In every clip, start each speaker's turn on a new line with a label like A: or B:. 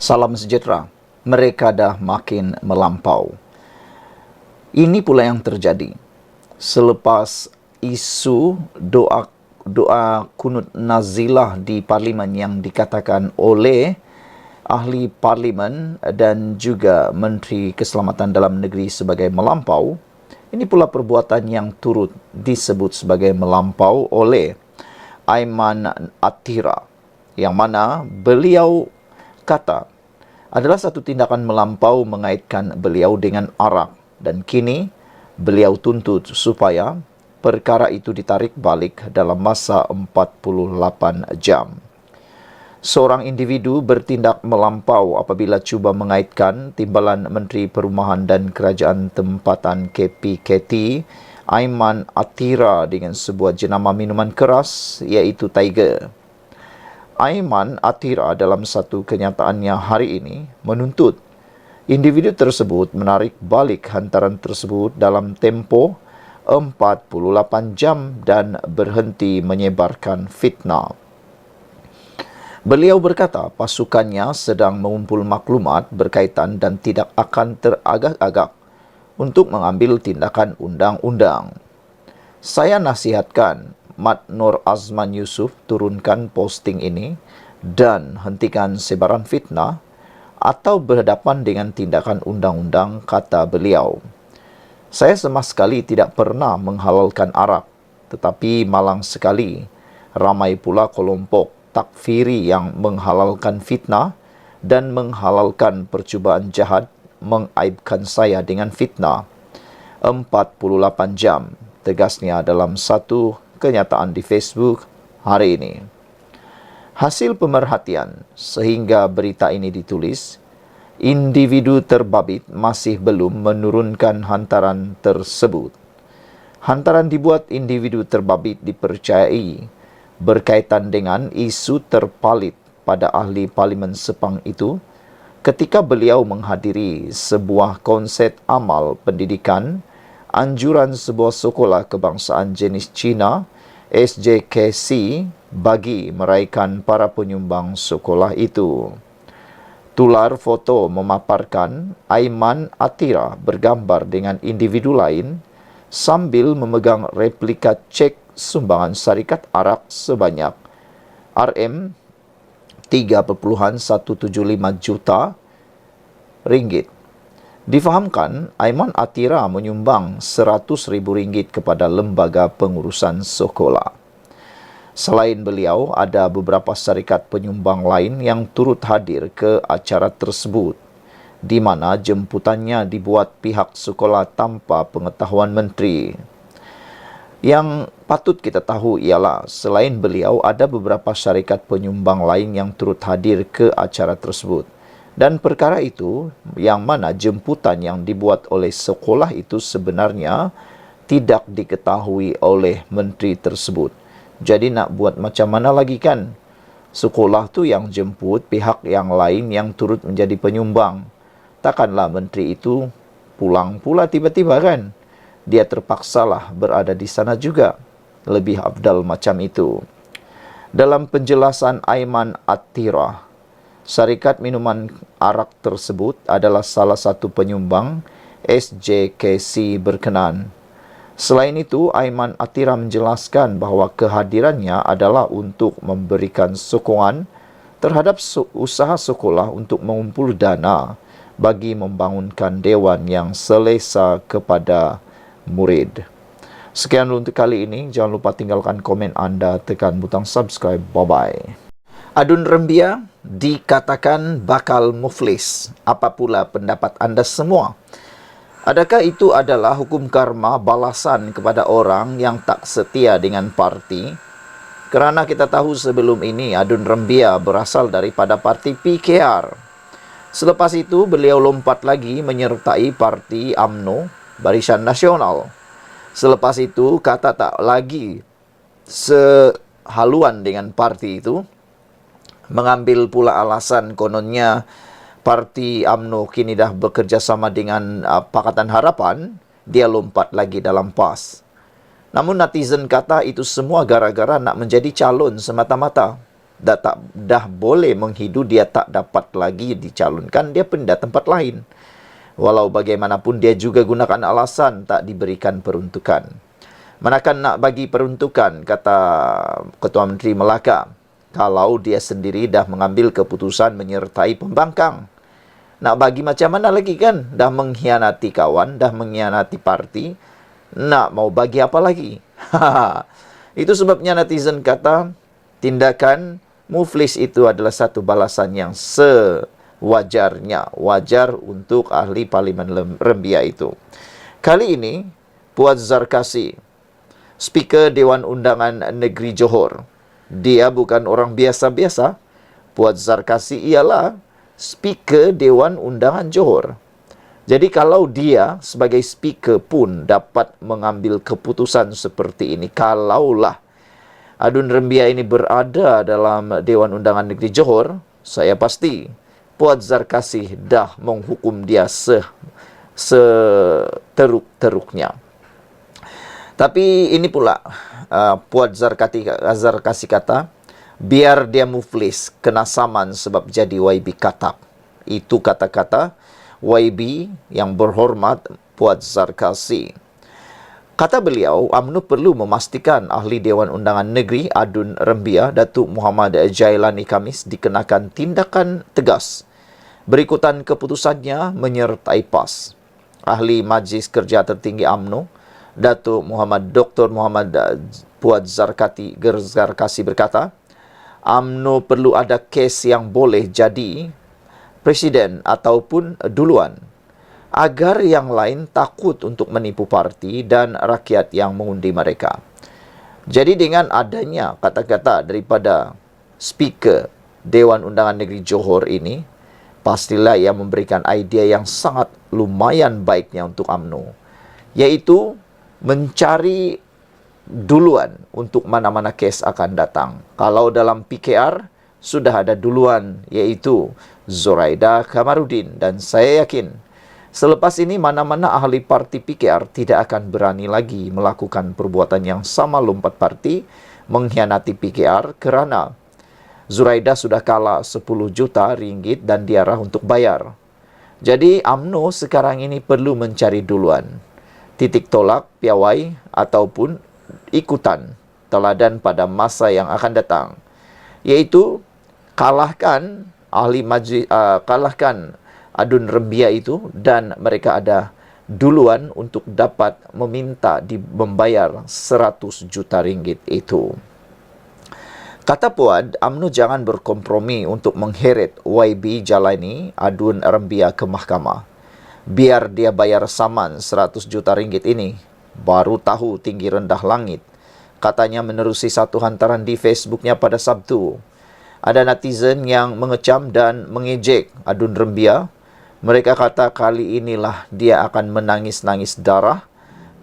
A: Salam sejahtera. Mereka dah makin melampau. Ini pula yang terjadi selepas isu doa kunut nazilah di parlimen yang dikatakan oleh ahli parlimen dan juga Menteri Keselamatan Dalam Negeri sebagai melampau. Ini pula perbuatan yang turut disebut sebagai melampau oleh Aiman Atira, yang mana beliau kata adalah satu tindakan melampau mengaitkan beliau dengan arak, dan kini beliau tuntut supaya perkara itu ditarik balik dalam masa 48 jam. Seorang individu bertindak melampau apabila cuba mengaitkan Timbalan Menteri Perumahan dan Kerajaan Tempatan KPKT Aiman Atira dengan sebuah jenama minuman keras iaitu Tiger. Aiman Atira dalam satu kenyataannya hari ini menuntut individu tersebut menarik balik hantaran tersebut dalam tempoh 48 jam dan berhenti menyebarkan fitnah. Beliau berkata pasukannya sedang mengumpul maklumat berkaitan dan tidak akan teragak-agak untuk mengambil tindakan undang-undang. Saya nasihatkan Mat Nur Azman Yusof turunkan posting ini dan hentikan sebaran fitnah atau berhadapan dengan tindakan undang-undang, kata beliau. Saya sama sekali tidak pernah menghalalkan arak, tetapi malang sekali ramai pula kelompok takfiri yang menghalalkan fitnah dan menghalalkan percubaan jahat mengaibkan saya dengan fitnah. 48 jam, tegasnya dalam satu kenyataan di Facebook hari ini. Hasil pemerhatian sehingga berita ini ditulis, individu terbabit masih belum menurunkan hantaran tersebut. Hantaran dibuat individu terbabit dipercayai berkaitan dengan isu terpalit pada ahli parlimen Sepang itu ketika beliau menghadiri sebuah konsert amal pendidikan anjuran sebuah sekolah kebangsaan jenis Cina SJKC bagi meraikan para penyumbang sekolah itu. Tular foto memaparkan Aiman Atira bergambar dengan individu lain sambil memegang replika cek sumbangan syarikat arak sebanyak RM 3,175 juta ringgit. Difahamkan, Aiman Atira menyumbang RM100,000 kepada lembaga pengurusan sekolah. Selain beliau, ada beberapa syarikat penyumbang lain yang turut hadir ke acara tersebut, di mana jemputannya dibuat pihak sekolah tanpa pengetahuan menteri. Yang patut kita tahu ialah, selain beliau, ada beberapa syarikat penyumbang lain yang turut hadir ke acara tersebut. Dan perkara itu, yang mana jemputan yang dibuat oleh sekolah itu sebenarnya tidak diketahui oleh menteri tersebut. Jadi nak buat macam mana lagi kan? Sekolah tu yang jemput pihak yang lain yang turut menjadi penyumbang. Takkanlah menteri itu pulang pula tiba-tiba kan? Dia terpaksalah berada di sana juga. Lebih afdal macam itu. Dalam penjelasan Aiman Atira, syarikat minuman arak tersebut adalah salah satu penyumbang SJKC berkenan. Selain itu, Aiman Atira menjelaskan bahawa kehadirannya adalah untuk memberikan sokongan terhadap usaha sekolah untuk mengumpul dana bagi membangunkan dewan yang selesa kepada murid. Sekian untuk kali ini. Jangan lupa tinggalkan komen anda, tekan butang subscribe. Bye-bye. Adun Rembia dikatakan bakal muflis. Apa pula pendapat anda semua? Adakah itu adalah hukum karma balasan kepada orang yang tak setia dengan parti? Kerana kita tahu sebelum ini Adun Rembia berasal daripada parti PKR. Selepas itu beliau lompat lagi menyertai parti UMNO, Barisan Nasional. Selepas itu kata tak lagi sehaluan dengan parti itu, mengambil pula alasan kononnya parti UMNO kini dah bekerjasama dengan Pakatan Harapan, dia lompat lagi dalam PAS. Namun netizen kata itu semua gara-gara nak menjadi calon semata-mata. dah boleh menghidu, dia tak dapat lagi dicalonkan, dia pindah tempat lain. Walau bagaimanapun dia juga gunakan alasan tak diberikan peruntukan. Manakan nak bagi peruntukan, kata Ketua Menteri Melaka, kalau dia sendiri dah mengambil keputusan menyertai pembangkang. Nak bagi macam mana lagi kan? Dah mengkhianati kawan, dah mengkhianati parti, nak mau bagi apa lagi? Itu sebabnya netizen kata, tindakan muflis itu adalah satu balasan yang sewajarnya, wajar untuk ahli Parlimen Rembia itu. Kali ini, Puan Zarkasi, Speaker Dewan Undangan Negeri Johor, dia bukan orang biasa-biasa. Puan Zarkasi ialah Speaker Dewan Undangan Johor. Jadi kalau dia sebagai speaker pun dapat mengambil keputusan seperti ini, kalaulah Adun Rembia ini berada dalam Dewan Undangan Negeri Johor, saya pasti Puan Zarkasi dah menghukum dia seteruk-teruknya. Tapi ini pula Puan Zarkasi kata, biar dia muflis, kena saman sebab jadi YB Katab. Itu kata-kata YB yang berhormat Puan Zarkasi. Kata beliau, UMNO perlu memastikan ahli Dewan Undangan Negeri Adun Rembia, Datuk Muhammad Jailani Khamis dikenakan tindakan tegas. Berikutan keputusannya menyertai PAS. Ahli Majlis Kerja Tertinggi UMNO, Datuk Dr. Muhammad Puan Zarkasi berkata, UMNO perlu ada kes yang boleh jadi presiden ataupun duluan, agar yang lain takut untuk menipu parti dan rakyat yang mengundi mereka. Jadi dengan adanya kata-kata daripada Speaker Dewan Undangan Negeri Johor ini, pastilah ia memberikan idea yang sangat lumayan baiknya untuk UMNO, yaitu mencari duluan untuk mana-mana kes akan datang. Kalau dalam PKR sudah ada duluan, yaitu Zuraida Kamarudin, dan saya yakin selepas ini mana-mana ahli parti PKR tidak akan berani lagi melakukan perbuatan yang sama lompat parti, mengkhianati PKR, kerana Zuraida sudah kalah 10 juta ringgit dan diarah untuk bayar. Jadi UMNO sekarang ini perlu mencari duluan, titik tolak, piawai ataupun ikutan teladan pada masa yang akan datang, yaitu kalahkan kalahkan Adun Rembia itu, dan mereka ada duluan untuk dapat meminta membayar 100 juta ringgit itu. Kata Puan, UMNO jangan berkompromi untuk mengheret YB Jailani Adun Rembia ke mahkamah. Biar dia bayar saman 100 juta ringgit ini, baru tahu tinggi rendah langit. Katanya menerusi satu hantaran di Facebooknya pada Sabtu. Ada netizen yang mengecam dan mengejek Adun Rembia. Mereka kata kali inilah dia akan menangis-nangis darah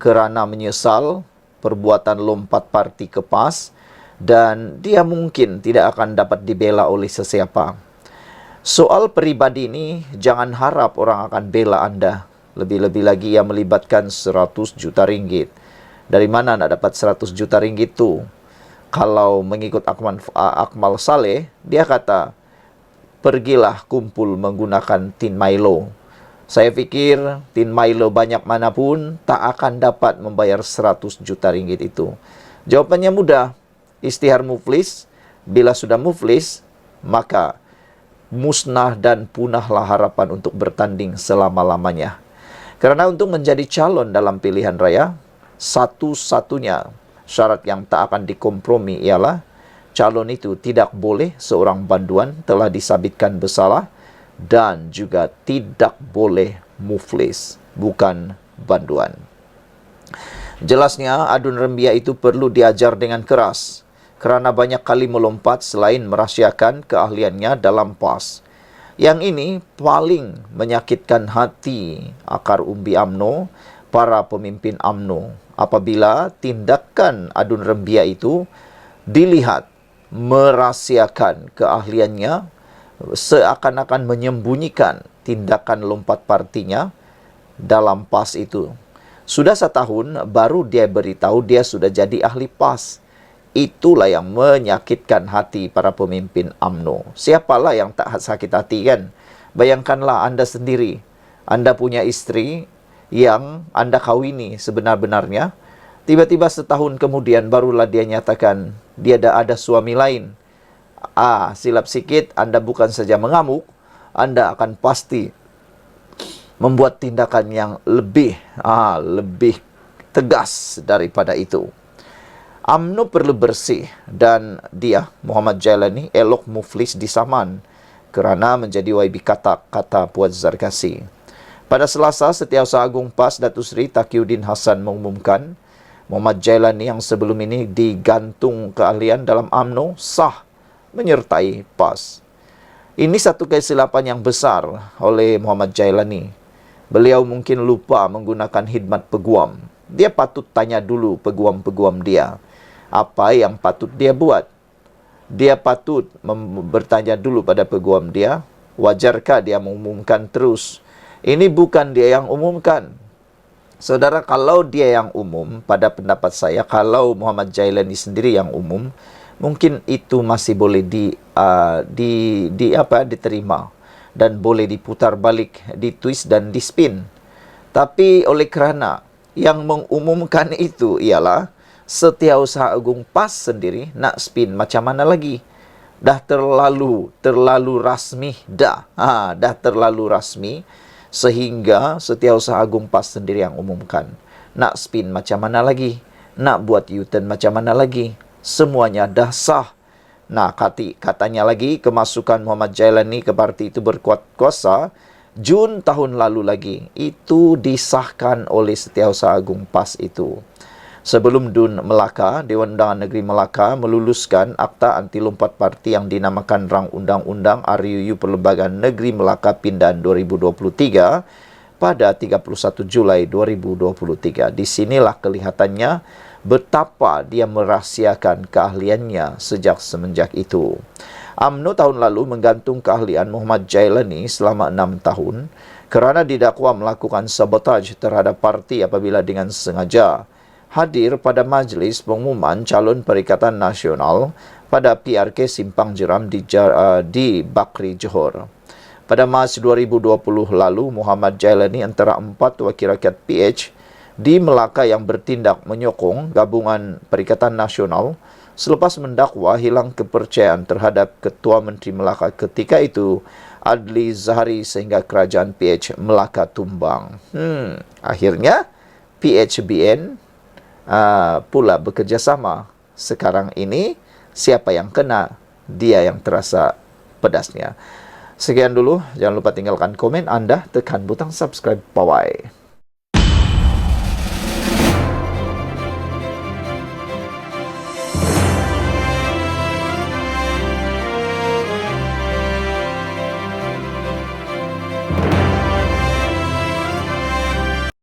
A: kerana menyesal perbuatan lompat parti ke PAS, dan dia mungkin tidak akan dapat dibela oleh sesiapa. Soal peribadi ini, jangan harap orang akan bela anda. Lebih-lebih lagi yang melibatkan 100 juta ringgit. Dari mana nak dapat 100 juta ringgit tu? Kalau mengikut Akmal Saleh, dia kata, pergilah kumpul menggunakan tin Milo. Saya fikir tin Milo banyak manapun tak akan dapat membayar 100 juta ringgit itu. Jawapannya mudah. Isytihar muflis. Bila sudah muflis, maka musnah dan punahlah harapan untuk bertanding selama-lamanya. Kerana untuk menjadi calon dalam pilihan raya, satu-satunya syarat yang tak akan dikompromi ialah calon itu tidak boleh seorang banduan telah disabitkan bersalah, dan juga tidak boleh muflis, bukan banduan. Jelasnya, Adun Rembia itu perlu diajar dengan keras kerana banyak kali melompat selain merahsiakan keahliannya dalam PAS. Yang ini paling menyakitkan hati akar umbi UMNO, para pemimpin UMNO, apabila tindakan Adun Rembia itu dilihat merahsiakan keahliannya, seakan-akan menyembunyikan tindakan lompat partinya dalam PAS itu. Sudah setahun baru dia beritahu dia sudah jadi ahli PAS. Itulah yang menyakitkan hati para pemimpin UMNO. Siapalah yang tak sakit hati kan? Bayangkanlah Anda sendiri. Anda punya istri yang Anda kawini sebenar-benarnya. Tiba-tiba setahun kemudian barulah dia nyatakan dia ada suami lain. Silap sikit, Anda bukan saja mengamuk, Anda akan pasti membuat tindakan yang lebih tegas daripada itu. UMNO perlu bersih dan dia, Muhammad Jailani, elok muflis di Saman kerana menjadi YB kata Puan Zarkasi. Pada Selasa, Setiausaha Agung PAS Datuk Seri Taqiyuddin Hassan mengumumkan Muhammad Jailani yang sebelum ini digantung keahlian dalam UMNO sah menyertai PAS. Ini satu kesilapan yang besar oleh Muhammad Jailani. Beliau mungkin lupa menggunakan khidmat peguam. Dia patut tanya dulu peguam-peguam dia. Apa yang patut dia buat? Dia patut bertanya dulu pada peguam dia. Wajarkah dia mengumumkan terus? Ini bukan dia yang umumkan. Saudara, kalau dia yang umum, pada pendapat saya, kalau Muhammad Jailani sendiri yang umum, mungkin itu masih boleh diterima dan boleh diputar balik, ditwist dan dispin. Tapi oleh kerana yang mengumumkan itu ialah Setiausaha Agung PAS sendiri, nak spin macam mana lagi? Dah terlalu rasmi dah. Dah terlalu rasmi sehingga Setiausaha Agung PAS sendiri yang umumkan. Nak spin macam mana lagi? Nak buat U-turn macam mana lagi? Semuanya dah sah. Nah, katanya lagi kemasukan Muhammad Jailani ke parti itu berkuat kuasa Jun tahun lalu lagi. Itu disahkan oleh Setiausaha Agung PAS itu. Sebelum DUN Melaka, Dewan Undangan Negeri Melaka meluluskan Akta Anti Lompat Parti yang dinamakan Rang Undang-Undang RUU Perlembagaan Negeri Melaka Pindahan 2023 pada 31 Julai 2023. Di sinilah kelihatannya betapa dia merahsiakan keahliannya semenjak itu. UMNO tahun lalu menggantung keahlian Muhammad Jailani selama 6 tahun kerana didakwa melakukan sabotaj terhadap parti apabila dengan sengaja hadir pada majlis pengumuman calon Perikatan Nasional pada PRK Simpang Jeram di Bakri, Johor. Pada Mac 2020 lalu, Muhammad Jailani antara 4 wakil rakyat PH di Melaka yang bertindak menyokong gabungan Perikatan Nasional selepas mendakwa hilang kepercayaan terhadap Ketua Menteri Melaka ketika itu, Adli Zahari, sehingga kerajaan PH Melaka tumbang. Akhirnya, PHBN pula bekerjasama. Sekarang ini, siapa yang kena, dia yang terasa pedasnya. Sekian dulu, jangan lupa tinggalkan komen Anda, tekan butang subscribe, bye-bye.